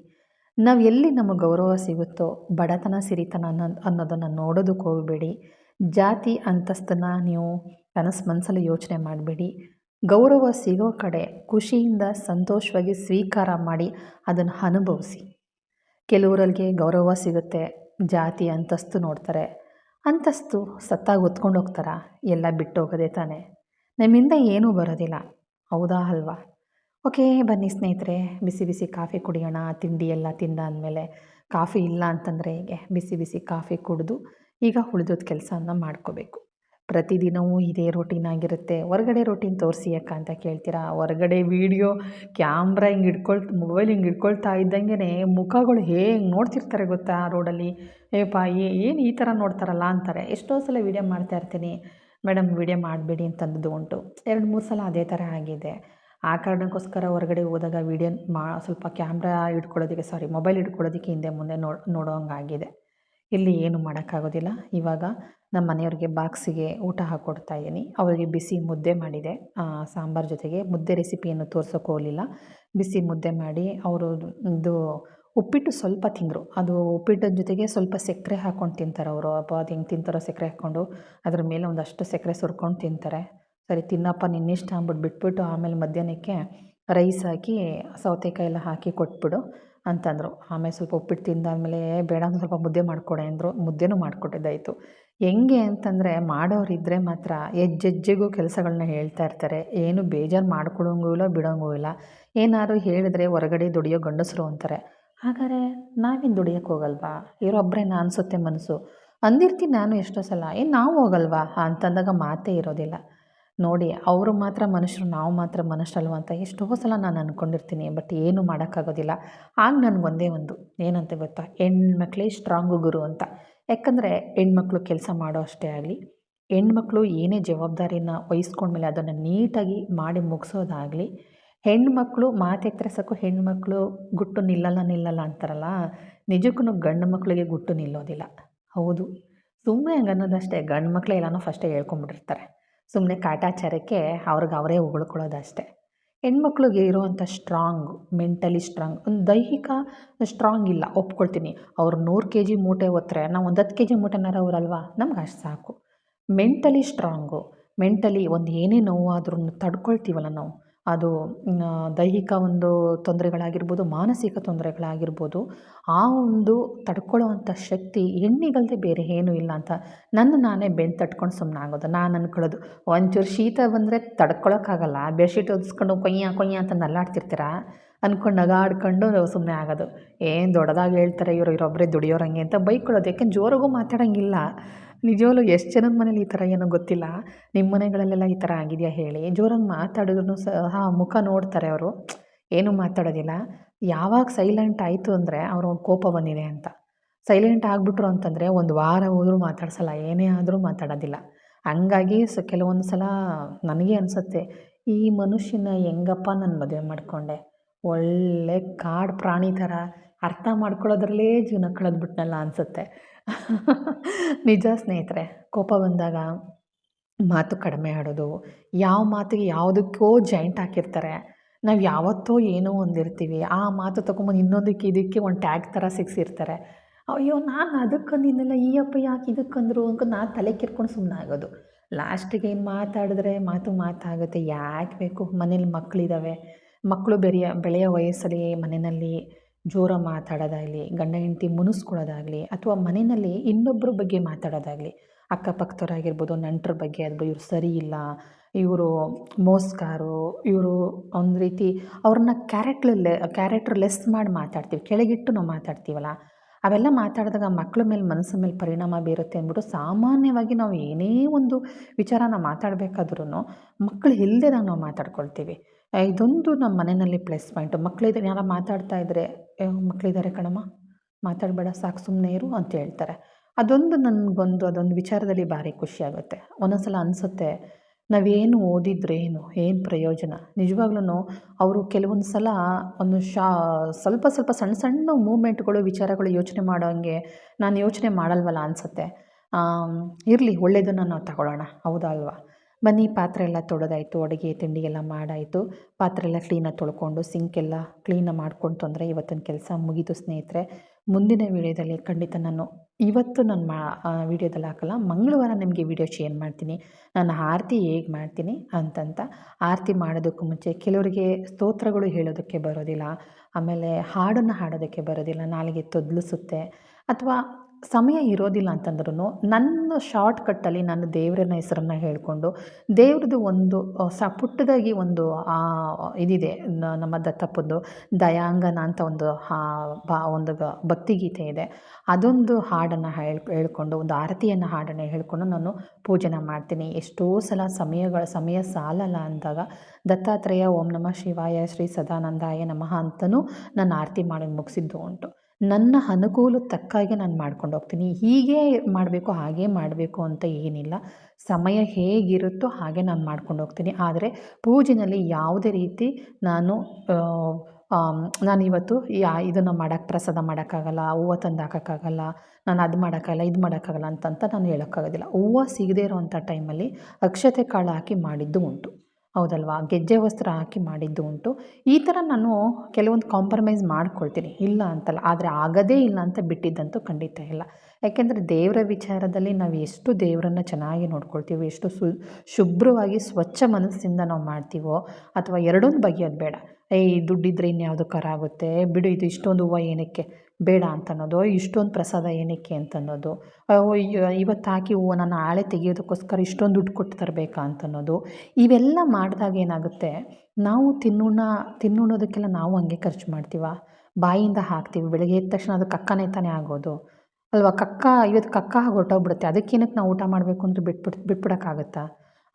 ನಾವು ಎಲ್ಲಿ ನಮ್ಮ ಗೌರವ ಸಿಗುತ್ತೋ ಬಡತನ ಸಿರಿತನ ಅನ್ನೋದನ್ನು ನೋಡೋದಕ್ಕೆ ಹೋಗಬೇಡಿ. ಜಾತಿ ಅಂತಸ್ತನ್ನು ನೀವು ಮನಸ್ಸಲ್ಲಿ ಯೋಚನೆ ಮಾಡಬೇಡಿ. ಗೌರವ ಸಿಗೋ ಕಡೆ ಖುಷಿಯಿಂದ ಸಂತೋಷವಾಗಿ ಸ್ವೀಕಾರ ಮಾಡಿ ಅದನ್ನು ಅನುಭವಿಸಿ. ಕೆಲವರಿಗೆ ಗೌರವ ಸಿಗುತ್ತೆ, ಜಾತಿ ಅಂತಸ್ತು ನೋಡ್ತಾರೆ. ಅಂತಸ್ತು ಸತ್ತಾಗ ಹೊತ್ಕೊಂಡು ಹೋಗ್ತಾರ, ಎಲ್ಲ ಬಿಟ್ಟು ಹೋಗೋದೇ ತಾನೆ. ನಮ್ಮಿಂದ ಏನೂ ಬರೋದಿಲ್ಲ, ಹೌದಾ ಅಲ್ವಾ? ಓಕೆ, ಬನ್ನಿ ಸ್ನೇಹಿತರೆ, ಬಿಸಿ ಬಿಸಿ ಕಾಫಿ ಕುಡಿಯೋಣ. ತಿಂಡಿ ಎಲ್ಲ ತಿಂದಾದಮೇಲೆ ಕಾಫಿ ಇಲ್ಲ ಅಂತಂದರೆ ಹೀಗೆ ಬಿಸಿ ಬಿಸಿ ಕಾಫಿ ಕುಡಿದು ಈಗ ಉಳಿದೋದ ಕೆಲಸನ ಮಾಡ್ಕೋಬೇಕು. ಪ್ರತಿದಿನವೂ ಇದೇ ರೋಟೀನ್ ಆಗಿರುತ್ತೆ. ಹೊರಗಡೆ ರೋಟೀನ್ ತೋರಿಸಿ ಅಕ್ಕ ಅಂತ ಕೇಳ್ತೀರಾ? ಹೊರಗಡೆ ವೀಡಿಯೋ ಕ್ಯಾಮ್ರಾ ಮೊಬೈಲ್ ಹಿಂಗೆ ಹಿಡ್ಕೊಳ್ತಾ ಇದ್ದಂಗೆ ಮುಖಗಳು ಹೇಗೆ ನೋಡ್ತಿರ್ತಾರೆ ಗೊತ್ತಾ ರೋಡಲ್ಲಿ. ಏಪ್ಪ ಏನು ಈ ಥರ ನೋಡ್ತಾರಲ್ಲ ಅಂತಾರೆ. ಎಷ್ಟೋ ಸಲ ವೀಡಿಯೋ ಮಾಡ್ತಾ ಇರ್ತೀನಿ, ಮೇಡಮ್ ವೀಡಿಯೋ ಮಾಡಬೇಡಿ ಅಂತಂದು ಉಂಟು. 2-3 ಸಲ ಅದೇ ಥರ ಆಗಿದೆ. ಆ ಕಾರಣಕ್ಕೋಸ್ಕರ ಹೊರಗಡೆ ಹೋದಾಗ ವೀಡಿಯೋ ಸ್ವಲ್ಪ ಕ್ಯಾಮ್ರಾ ಮೊಬೈಲ್ ಹಿಡ್ಕೊಳ್ಳೋದಕ್ಕೆ ಹಿಂದೆ ಮುಂದೆ ನೋಡೋ ಹಂಗಾಗಿದೆ. ಇಲ್ಲಿ ಏನು ಮಾಡೋಕ್ಕಾಗೋದಿಲ್ಲ. ಇವಾಗ ನಮ್ಮ ಮನೆಯವ್ರಿಗೆ ಬಾಕ್ಸಿಗೆ ಊಟ ಹಾಕ್ಕೊಡ್ತಾ ಇದ್ದೀನಿ. ಅವರಿಗೆ ಬಿಸಿ ಮುದ್ದೆ ಮಾಡಿದೆ, ಸಾಂಬಾರು ಜೊತೆಗೆ. ಮುದ್ದೆ ರೆಸಿಪಿಯನ್ನು ತೋರ್ಸೋಕ್ಕೆ ಹೋಗಲಿಲ್ಲ. ಬಿಸಿ ಮುದ್ದೆ ಮಾಡಿ ಅವರು ಇದು ಉಪ್ಪಿಟ್ಟು ಸ್ವಲ್ಪ ತಿಂದರು. ಅದು ಉಪ್ಪಿಟ್ಟಿನ ಜೊತೆಗೆ ಸ್ವಲ್ಪ ಸಕ್ಕರೆ ಹಾಕ್ಕೊಂಡು ತಿಂತಾರೆ ಅವರು. ಅದು ಹೆಂಗೆ ತಿಂತಾರೋ ಸಕ್ಕರೆ ಹಾಕ್ಕೊಂಡು ಅದ್ರ ಮೇಲೆ ಒಂದಷ್ಟು ಸಕ್ಕರೆ ಸುರ್ಕೊಂಡು ತಿಂತಾರೆ. ಸರಿ ತಿನ್ನಪ್ಪ ನಿನ್ನಿಷ್ಟ ಅಂದ್ಬಿಟ್ಟು ಬಿಟ್ಬಿಟ್ಟು ಆಮೇಲೆ ಮಧ್ಯಾಹ್ನಕ್ಕೆ ರೈಸ್ ಹಾಕಿ ಸೌತೆಕಾಯಿ ಎಲ್ಲ ಹಾಕಿ ಕೊಟ್ಬಿಡು ಅಂತಂದರು. ಆಮೇಲೆ ಸ್ವಲ್ಪ ಉಪ್ಪಿಟ್ಟು ತಿಂದಾದಮೇಲೆ ಬೇಡ ಒಂದು ಸ್ವಲ್ಪ ಮುದ್ದೆ ಮಾಡಿಕೊಡೆ ಅಂದರು. ಮುದ್ದೆನೂ ಮಾಡಿಕೊಟ್ಟಿದ್ದಾಯಿತು. ಹೆಂಗೆ ಅಂತಂದರೆ ಮಾಡೋರಿದ್ದರೆ ಮಾತ್ರ ಹೆಜ್ಜೆಜ್ಜೆಗೂ ಕೆಲಸಗಳನ್ನ ಹೇಳ್ತಾ ಇರ್ತಾರೆ. ಏನು ಬೇಜಾರು ಮಾಡ್ಕೊಳ್ಳೋಂಗೂ ಇಲ್ಲ, ಬಿಡೋಂಗೂ ಇಲ್ಲ. ಏನಾದ್ರು ಹೇಳಿದ್ರೆ ಹೊರಗಡೆ ದುಡಿಯೋ ಗಂಡಸರು ಅಂತಾರೆ. ಹಾಗಾದರೆ ನಾವೇನು ದುಡಿಯೋಕ್ಕೆ ಹೋಗಲ್ವಾ? ಇವರೊಬ್ಬರೇನಾ ಅನಿಸುತ್ತೆ ಮನಸ್ಸು. ಅಂದಿರ್ತೀನಿ ನಾನು ಎಷ್ಟೋ ಸಲ, ನಾವು ಹೋಗಲ್ವಾ ಅಂತಂದಾಗ ಮಾತೇ ಇರೋದಿಲ್ಲ. ನೋಡಿ, ಅವರು ಮಾತ್ರ ಮನುಷ್ಯರು, ನಾವು ಮಾತ್ರ ಮನುಷ್ಯರಲ್ವ ಅಂತ ಎಷ್ಟೋ ಸಲ ನಾನು ಅಂದ್ಕೊಂಡಿರ್ತೀನಿ. ಬಟ್ ಏನೂ ಮಾಡೋಕ್ಕಾಗೋದಿಲ್ಲ. ಆಗ ನನಗೊಂದೇ ಒಂದು ಏನಂತ ಗೊತ್ತಾ, ಹೆಣ್ಮಕ್ಳೇ ಸ್ಟ್ರಾಂಗು ಗುರು ಅಂತ. ಯಾಕಂದರೆ ಹೆಣ್ಮಕ್ಳು ಕೆಲಸ ಮಾಡೋ ಅಷ್ಟೇ ಆಗಲಿ, ಹೆಣ್ಮಕ್ಳು ಏನೇ ಜವಾಬ್ದಾರಿನ ವಹಿಸ್ಕೊಂಡ್ಮೇಲೆ ಅದನ್ನು ನೀಟಾಗಿ ಮಾಡಿ ಮುಗಿಸೋದಾಗಲಿ, ಹೆಣ್ಮಕ್ಳು ಮಾತೆತ್ತರೆ ಸಾಕು ಹೆಣ್ಮಕ್ಳು ಗುಟ್ಟು ನಿಲ್ಲಲ್ಲ ಅಂತಾರಲ್ಲ, ನಿಜಕ್ಕೂ ಗಂಡು ಮಕ್ಕಳಿಗೆ ಗುಟ್ಟು ನಿಲ್ಲೋದಿಲ್ಲ. ಹೌದು, ಸುಮ್ಮನೆ ಹಂಗೆ ಅನ್ನೋದಷ್ಟೇ. ಗಂಡು ಮಕ್ಕಳೇ ಎಲ್ಲನೂ ಫಸ್ಟೇ ಹೇಳ್ಕೊಂಬಿಟ್ಟಿರ್ತಾರೆ. ಸುಮ್ಮನೆ ಕಾಟಾಚಾರಕ್ಕೆ ಅವರೇ ಉಗುಳ್ಕೊಳ್ಳೋದಷ್ಟೇ. ಹೆಣ್ಮಕ್ಳಿಗೆ ಇರುವಂಥ ಮೆಂಟಲಿ ಸ್ಟ್ರಾಂಗ್, ಒಂದು ದೈಹಿಕ ಸ್ಟ್ರಾಂಗ್ ಇಲ್ಲ, ಒಪ್ಕೊಳ್ತೀನಿ. ಅವ್ರು 100 kg ಮೂಟೆ ಹೊತ್ತರೆ ನಾವು ಒಂದು 10 kg ಮೂಟೆನಾರ ಅವರಲ್ವಾ, ನಮ್ಗೆ ಅಷ್ಟು ಸಾಕು. ಮೆಂಟಲಿ ಸ್ಟ್ರಾಂಗು, ಮೆಂಟಲಿ ಒಂದು ಏನೇ ನೋವಾದ್ರೂ ತಡ್ಕೊಳ್ತೀವಲ್ಲ ನಾವು, ಅದು ದೈಹಿಕ ಒಂದು ತೊಂದರೆಗಳಾಗಿರ್ಬೋದು, ಮಾನಸಿಕ ತೊಂದರೆಗಳಾಗಿರ್ಬೋದು, ಆ ಒಂದು ತಡ್ಕೊಳ್ಳೋವಂಥ ಶಕ್ತಿ ಹೆಣ್ಣಿಗಲ್ಲದೆ ಬೇರೆ ಏನೂ ಇಲ್ಲ ಅಂತ ನಾನೇ ಬೆನ್ನು ತಟ್ಕೊಂಡು ಸುಮ್ಮನೆ ಆಗೋದು. ನಾನು ಅಂದ್ಕೊಳ್ಳೋದು, ಒಂಚೂರು ಶೀತ ಬಂದರೆ ತಡ್ಕೊಳಕ್ಕಾಗಲ್ಲ, ಬೆಡ್ಶೀಟ್ ಹೊದಿಸ್ಕೊಂಡು ಕೊಯ್ಯ ಅಂತ ನಲ್ಲಾಡ್ತಿರ್ತೀರ ಅಂದ್ಕೊಂಡು ನಗಾಡ್ಕೊಂಡು ಸುಮ್ಮನೆ ಆಗೋದು. ಏನು ದೊಡ್ಡದಾಗಿ ಹೇಳ್ತಾರೆ ಇವರೊಬ್ಬರೇ ದುಡಿಯೋರಂಗೆ ಅಂತ ಬೈಕೊಳ್ಳೋದು. ಯಾಕೆ ಜೋರಾಗೂ ಮಾತಾಡೋಂಗಿಲ್ಲ. ನಿಜವಾಗ್ಲೂ ಎಷ್ಟು ಜನದ ಮನೇಲಿ ಈ ಥರ ಏನೋ ಗೊತ್ತಿಲ್ಲ. ನಿಮ್ಮ ಮನೆಗಳಲ್ಲೆಲ್ಲ ಈ ಥರ ಆಗಿದೆಯಾ ಹೇಳಿ? ಜೋರಾಗಿ ಮಾತಾಡಿದ್ರು ಸಹ ಮುಖ ನೋಡ್ತಾರೆ ಅವರು, ಏನೂ ಮಾತಾಡೋದಿಲ್ಲ. ಯಾವಾಗ ಸೈಲೆಂಟ್ ಆಯಿತು ಅಂದರೆ ಅವರು ಕೋಪ ಬಂದಿದೆ ಅಂತ. ಸೈಲೆಂಟ್ ಆಗಿಬಿಟ್ರು ಅಂತಂದರೆ ಒಂದು ವಾರ ಹೋದರೂ ಮಾತಾಡ್ಸಲ್ಲ, ಏನೇ ಆದರೂ ಮಾತಾಡೋದಿಲ್ಲ. ಹಂಗಾಗಿ ಕೆಲವೊಂದು ಸಲ ನನಗೆ ಅನಿಸುತ್ತೆ, ಈ ಮನುಷ್ಯನ ಹೆಂಗಪ್ಪ ನಾನು ಮದುವೆ ಮಾಡಿಕೊಂಡೆ, ಒಳ್ಳೆ ಕಾಡು ಪ್ರಾಣಿ ಥರ ಅರ್ಥ ಮಾಡ್ಕೊಳ್ಳೋದ್ರಲ್ಲೇ ಜೀವನ ಕಳೆದ್ಬಿಟ್ನಲ್ಲ ಅನಿಸುತ್ತೆ. ನಿಜ ಸ್ನೇಹಿತರೆ, ಕೋಪ ಬಂದಾಗ ಮಾತು ಕಡಿಮೆ ಆಡೋದು, ಯಾವ ಮಾತಿಗೆ ಯಾವುದಕ್ಕೋ ಜಾಯಿಂಟ್ ಹಾಕಿರ್ತಾರೆ. ನಾವು ಯಾವತ್ತೋ ಏನೋ ಒಂದಿರ್ತೀವಿ, ಆ ಮಾತು ತೊಗೊಂಬಂದು ಇನ್ನೊಂದಕ್ಕೆ ಇದಕ್ಕೆ ಒಂದು ಟ್ಯಾಗ್ ಥರ ಸಿಕ್ಸಿರ್ತಾರೆ. ಅಯ್ಯೋ ನಾನು ಅದಕ್ಕಂದಿದ್ನಲ್ಲ, ಈ ಅಪ್ಪ ಯಾಕೆ ಇದಕ್ಕಂದ್ರು ಅನ್ಕೊಂಡು ನಾನು ತಲೆ ಕೆರ್ಕೊಂಡು ಸುಮ್ಮನಾಗೋದು. ಲಾಸ್ಟಿಗೆ ಏನು ಮಾತಾಡಿದ್ರೆ ಮಾತಾಗುತ್ತೆ. ಯಾಕೆ ಬೇಕು? ಮನೇಲಿ ಮಕ್ಕಳಿದ್ದಾವೆ, ಮಕ್ಕಳು ಬೆಳೆಯೋ ವಯಸ್ಸಲ್ಲಿ ಮನೆಯಲ್ಲಿ ಜೋರಾಗಿ ಮಾತಾಡೋದಾಗಲಿ, ಗಂಡ ಹೆಂಡತಿ ಮುನಿಸ್ಕೊಳ್ಳೋದಾಗಲಿ, ಅಥವಾ ಮನೆಯಲ್ಲಿ ಇನ್ನೊಬ್ಬರ ಬಗ್ಗೆ ಮಾತಾಡೋದಾಗಲಿ, ಅಕ್ಕಪಕ್ಕದವರಾಗಿರ್ಬೋದು, ನೆಂಟ್ರ ಬಗ್ಗೆ ಆಗ್ಬೋದು, ಇವ್ರು ಸರಿ ಇಲ್ಲ, ಇವರು ಮೋಸಗಾರರು, ಇವರು ಒಂದು ರೀತಿ ಅವ್ರನ್ನ ಕ್ಯಾರೆಕ್ಟರ್ ಲೆಸ್ ಮಾಡಿ ಮಾತಾಡ್ತೀವಿ, ಕೆಳಗಿಟ್ಟು ನಾವು ಮಾತಾಡ್ತೀವಲ್ಲ, ಅವೆಲ್ಲ ಮಾತಾಡಿದಾಗ ಮಕ್ಕಳ ಮೇಲೆ ಮನಸ್ಸಿನ ಮೇಲೆ ಪರಿಣಾಮ ಬೀರುತ್ತೆ ಅಂದ್ಬಿಟ್ಟು ಸಾಮಾನ್ಯವಾಗಿ ನಾವು ಏನೇ ಒಂದು ವಿಚಾರನ ಮಾತಾಡಬೇಕಾದ್ರೂ ಮಕ್ಕಳು ಇಲ್ಲದೇದಾಗ ನಾವು ಮಾತಾಡ್ಕೊಳ್ತೀವಿ. ಇದೊಂದು ನಮ್ಮ ಮನೆಯಲ್ಲಿ ಪ್ಲಸ್ ಪಾಯಿಂಟು. ಮಕ್ಕಳಿದ್ರೆ ಯಾರೋ ಮಾತಾಡ್ತಾ ಇದ್ದರೆ, ಮಕ್ಕಳಿದ್ದಾರೆ ಕಣಮ್ಮ, ಮಾತಾಡಬೇಡ, ಸಾಕು ಸುಮ್ಮನೆ ಇರು ಅಂತ ಹೇಳ್ತಾರೆ. ಅದೊಂದು ಅದೊಂದು ವಿಚಾರದಲ್ಲಿ ಭಾರಿ ಖುಷಿಯಾಗುತ್ತೆ. ಒಂದೊಂದು ಸಲ ಅನಿಸುತ್ತೆ, ನಾವೇನು ಓದಿದ್ರೇನು, ಏನು ಪ್ರಯೋಜನ? ನಿಜವಾಗ್ಲೂ ಅವರು ಕೆಲವೊಂದು ಸಲ ಒಂದು ಸ್ವಲ್ಪ ಸಣ್ಣ ಮೂಮೆಂಟ್ಗಳು, ವಿಚಾರಗಳು ಯೋಚನೆ ಮಾಡೋ ಹಂಗೆ ನಾನು ಯೋಚನೆ ಮಾಡಲ್ವಲ್ಲ ಅನಿಸುತ್ತೆ. ಇರಲಿ, ಒಳ್ಳೆಯದನ್ನು ನಾವು ತಗೊಳ್ಳೋಣ, ಹೌದಾ ಅಲ್ವಾ? ಬನ್ನಿ, ಪಾತ್ರೆ ಎಲ್ಲ ತೊಳೆದಾಯಿತು, ಅಡುಗೆ ತಿಂಡಿ ಎಲ್ಲ ಮಾಡಾಯಿತು, ಪಾತ್ರೆ ಎಲ್ಲ ಕ್ಲೀನಾಗಿ ತೊಳ್ಕೊಂಡು ಸಿಂಕೆಲ್ಲ ಕ್ಲೀನಾಗಿ ಮಾಡ್ಕೊಂಡು ತಂದರೆ ಇವತ್ತಿನ ಕೆಲಸ ಮುಗೀತು ಸ್ನೇಹಿತರೆ. ಮುಂದಿನ ವೀಡಿಯೋದಲ್ಲಿ ಖಂಡಿತ ನಾನು ಇವತ್ತು ನನ್ನ ವೀಡಿಯೋದಲ್ಲಿ ಹಾಕಲ್ಲ, ಮಂಗಳವಾರ ನಿಮಗೆ ವೀಡಿಯೋ ಶೇರ್ ಮಾಡ್ತೀನಿ, ನಾನು ಆರತಿ ಹೇಗೆ ಮಾಡ್ತೀನಿ ಅಂತಂತ. ಆರತಿ ಮಾಡೋದಕ್ಕೂ ಮುಂಚೆ ಕೆಲವರಿಗೆ ಸ್ತೋತ್ರಗಳು ಹೇಳೋದಕ್ಕೆ ಬರೋದಿಲ್ಲ, ಆಮೇಲೆ ಹಾಡನ್ನು ಹಾಡೋದಕ್ಕೆ ಬರೋದಿಲ್ಲ, ನಾಲಿಗೆ ತೊದಲಿಸುತ್ತೆ, ಅಥವಾ ಸಮಯ ಇರೋದಿಲ್ಲ ಅಂತಂದ್ರೂ ನನ್ನ ಶಾರ್ಟ್ಕಟ್ಟಲ್ಲಿ ನಾನು ದೇವರನ್ನ ಹೆಸರನ್ನು ಹೇಳಿಕೊಂಡು, ದೇವ್ರದ್ದು ಒಂದು ಪುಟ್ಟದಾಗಿ ಒಂದು ಇದಿದೆ, ನಮ್ಮ ದತ್ತಪ್ಪದ್ದು ದಯಾಂಗನ ಅಂತ ಒಂದು ಒಂದು ಭಕ್ತಿಗೀತೆ ಇದೆ. ಅದೊಂದು ಹಾಡನ್ನು ಹೇಳ್ಕೊಂಡು, ಒಂದು ಆರತಿಯನ್ನು ಹಾಡನ್ನು ಹೇಳ್ಕೊಂಡು ನಾನು ಪೂಜೆನ ಮಾಡ್ತೀನಿ. ಎಷ್ಟೋ ಸಲ ಸಮಯ ಸಾಲಲ್ಲ ಅಂದಾಗ ದತ್ತಾತ್ರೇಯ, ಓಂ ನಮಃ ಶಿವಾಯ, ಶ್ರೀ ಸದಾನಂದಾಯ ನಮಃ ಅಂತಲೂ ನಾನು ಆರತಿ ಮಾಡಿ ಮುಗಿಸಿದ್ದು ಉಂಟು. ನನ್ನ ಅನುಕೂಲ ತಕ್ಕಾಗೆ ನಾನು ಮಾಡ್ಕೊಂಡು ಹೋಗ್ತೀನಿ. ಹೀಗೇ ಮಾಡಬೇಕು, ಹಾಗೇ ಮಾಡಬೇಕು ಅಂತ ಏನಿಲ್ಲ, ಸಮಯ ಹೇಗಿರುತ್ತೋ ಹಾಗೆ ನಾನು ಮಾಡ್ಕೊಂಡು ಹೋಗ್ತೀನಿ. ಆದರೆ ಪೂಜೆಯಲ್ಲಿ ಯಾವುದೇ ರೀತಿ ನಾನಿವತ್ತು ಇದನ್ನು ಮಾಡೋಕ್ಕೆ, ಪ್ರಸಾದ ಮಾಡೋಕ್ಕಾಗಲ್ಲ, ಹೂವು ತಂದು ಹಾಕೋಕ್ಕಾಗಲ್ಲ, ನಾನು ಅದು ಮಾಡೋಕ್ಕಾಗಲ್ಲ, ಇದು ಮಾಡೋಕ್ಕಾಗಲ್ಲ ಅಂತಂತ ನಾನು ಹೇಳೋಕ್ಕಾಗೋದಿಲ್ಲ. ಹೂವು ಸಿಗದೇ ಇರೋವಂಥ ಟೈಮಲ್ಲಿ ಅಕ್ಷತೆ ಕಾಳು ಹಾಕಿ ಮಾಡಿದ್ದು ಉಂಟು, ಹೌದಲ್ವಾ? ಗೆಜ್ಜೆ ವಸ್ತ್ರ ಹಾಕಿ ಮಾಡಿದ್ದು ಉಂಟು. ಈ ಥರ ನಾನು ಕೆಲವೊಂದು ಕಾಂಪ್ರಮೈಸ್ ಮಾಡ್ಕೊಳ್ತೀನಿ, ಇಲ್ಲ ಅಂತಲ್ಲ. ಆದರೆ ಆಗೋದೇ ಇಲ್ಲ ಅಂತ ಬಿಟ್ಟಿದ್ದಂತೂ ಖಂಡಿತ ಇಲ್ಲ. ಯಾಕೆಂದರೆ ದೇವರ ವಿಚಾರದಲ್ಲಿ ನಾವು ಎಷ್ಟು ದೇವರನ್ನು ಚೆನ್ನಾಗಿ ನೋಡ್ಕೊಳ್ತೀವೋ, ಎಷ್ಟು ಶುಭ್ರವಾಗಿ ಸ್ವಚ್ಛ ಮನಸ್ಸಿಂದ ನಾವು ಮಾಡ್ತೀವೋ, ಅಥವಾ ಎರಡೊಂದು ಬಗೆಯೋದು ಬೇಡ, ದುಡ್ಡಿದ್ರೆ ಇನ್ಯಾವುದಕ್ಕಾರ ಆಗುತ್ತೆ, ಬಿಡು, ಇದು ಇಷ್ಟೊಂದು ಹೂವು ಏನಕ್ಕೆ ಬೇಡ ಅಂತನ್ನೋದು, ಇಷ್ಟೊಂದು ಪ್ರಸಾದ ಏನಕ್ಕೆ ಅಂತನ್ನೋದು, ಇವತ್ತು ಹಾಕಿ ಹೂವು ನಾನು ನಾಳೆ ತೆಗೆಯೋದಕ್ಕೋಸ್ಕರ ಇಷ್ಟೊಂದು ದುಡ್ಡು ಕೊಟ್ಟು ತರಬೇಕಾ ಅಂತನ್ನೋದು, ಇವೆಲ್ಲ ಮಾಡಿದಾಗ ಏನಾಗುತ್ತೆ, ನಾವು ತಿನ್ನೋದಕ್ಕೆಲ್ಲ ನಾವು ಹಂಗೆ ಖರ್ಚು ಮಾಡ್ತೀವ, ಬಾಯಿಯಿಂದ ಹಾಕ್ತೀವಿ, ಬೆಳಗ್ಗೆ ಎದ್ದ ತಕ್ಷಣ ಅದು ಕಕ್ಕನೇ ತಾನೇ ಆಗೋದು ಅಲ್ವಾ? ಇವತ್ತು ಕಕ್ಕ ಹೊರಟೋಗ್ಬಿಡುತ್ತೆ, ಅದಕ್ಕೇನಕ್ಕೆ ನಾವು ಊಟ ಮಾಡಬೇಕು ಅಂದರೆ ಬಿಟ್ಬಿಡೋಕ್ಕಾಗತ್ತಾ?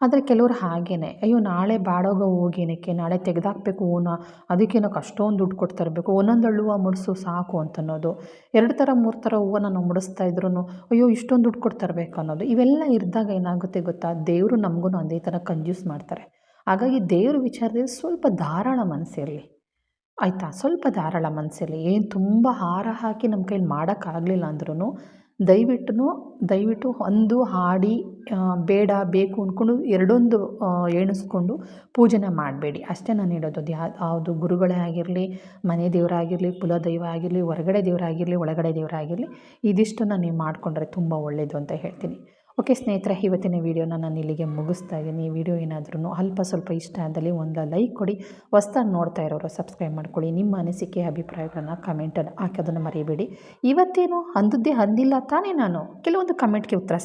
ಆದರೆ ಕೆಲವರು ಹಾಗೇ, ಅಯ್ಯೋ ನಾಳೆ ಬಾಡೋಗೋ ಹೂವಿಗೇನಕ್ಕೆ, ನಾಳೆ ತೆಗೆದಾಕಬೇಕು ಹೂವನ್ನ, ಅದಕ್ಕೇನಕ್ಕೆ ಅಷ್ಟೊಂದು ದುಡ್ಡು ಕೊಟ್ಟು ತರಬೇಕು, ಒಂದೊಂದು ಹೂವು ಮುಡಿಸು ಸಾಕು ಅಂತನ್ನೋದು, 2 ಥರ 3 ಥರ ಹೂವು ನಾವು ಮುಡಿಸ್ತಾ ಇದ್ರೂ ಅಯ್ಯೋ ಇಷ್ಟೊಂದು ದುಡ್ಡು ಕೊಟ್ಟು ತರಬೇಕು ಅನ್ನೋದು, ಇವೆಲ್ಲ ಇದ್ದಾಗ ಏನಾಗುತ್ತೆ ಗೊತ್ತಾ, ದೇವರು ನಮಗೂ ಅದೇ ಥರ ಕಂಜೂಸ್ ಮಾಡ್ತಾರೆ. ಹಾಗಾಗಿ ದೇವ್ರ ವಿಚಾರದಲ್ಲಿ ಸ್ವಲ್ಪ ಧಾರಾಳ ಮನಸ್ಸಿರಲಿ, ಆಯಿತಾ? ಸ್ವಲ್ಪ ಧಾರಾಳ ಮನಸ್ಸಿರಲಿ. ಏನು ತುಂಬ ಹಾರ ಹಾಕಿ ನಮ್ಮ ಕೈಲಿ ಮಾಡೋಕ್ಕಾಗಲಿಲ್ಲ ಅಂದ್ರೂ ದಯವಿಟ್ಟು ಒಂದು ಹಾಡಿ ಬೇಡ ಬೇಕು ಅಂದ್ಕೊಂಡು ಎರಡೊಂದು ಎಣಿಸ್ಕೊಂಡು ಪೂಜೆನ ಮಾಡಬೇಡಿ, ಅಷ್ಟೇ ನಾನು ಹೇಳೋದು. ಅದು ಯಾವುದು ಗುರುಗಳೇ ಆಗಿರಲಿ, ಮನೆ ದೇವರಾಗಿರಲಿ, ಕುಲದೈವ ಆಗಿರಲಿ, ಹೊರಗಡೆ ದೇವರಾಗಿರಲಿ, ಒಳಗಡೆ ದೇವರಾಗಿರಲಿ, ಇದಿಷ್ಟನ್ನು ನೀವು ಮಾಡಿಕೊಂಡ್ರೆ ತುಂಬ ಒಳ್ಳೆಯದು ಅಂತ ಹೇಳ್ತೀನಿ. ಓಕೆ ಸ್ನೇಹಿತರೆ, ಇವತ್ತಿನ ವೀಡಿಯೋನ ನಾನು ಇಲ್ಲಿಗೆ ಮುಗಿಸ್ತಾ ಇದ್ದೀನಿ. ಈ ವಿಡಿಯೋ ಏನಾದ್ರೂ ಅಲ್ಪ ಸ್ವಲ್ಪ ಇಷ್ಟ ಆದಲ್ಲಿ ಒಂದು ಲೈಕ್ ಕೊಡಿ, ಹೊಸ್ದಾಗಿ ನೋಡ್ತಾ ಇರೋರು ಸಬ್ಸ್ಕ್ರೈಬ್ ಮಾಡ್ಕೊಳ್ಳಿ. ನಿಮ್ಮ ಅನಿಸಿಕೆ ಅಭಿಪ್ರಾಯಗಳನ್ನು ಕಮೆಂಟಲ್ಲಿ ಹಾಕೋದನ್ನು ಮರಿಬೇಡಿ. ಇವತ್ತೇನು ಅಂದಿಲ್ಲ ತಾನೇ, ನಾನು ಕೆಲವೊಂದು ಕಮೆಂಟ್ಗೆ ಉತ್ತರ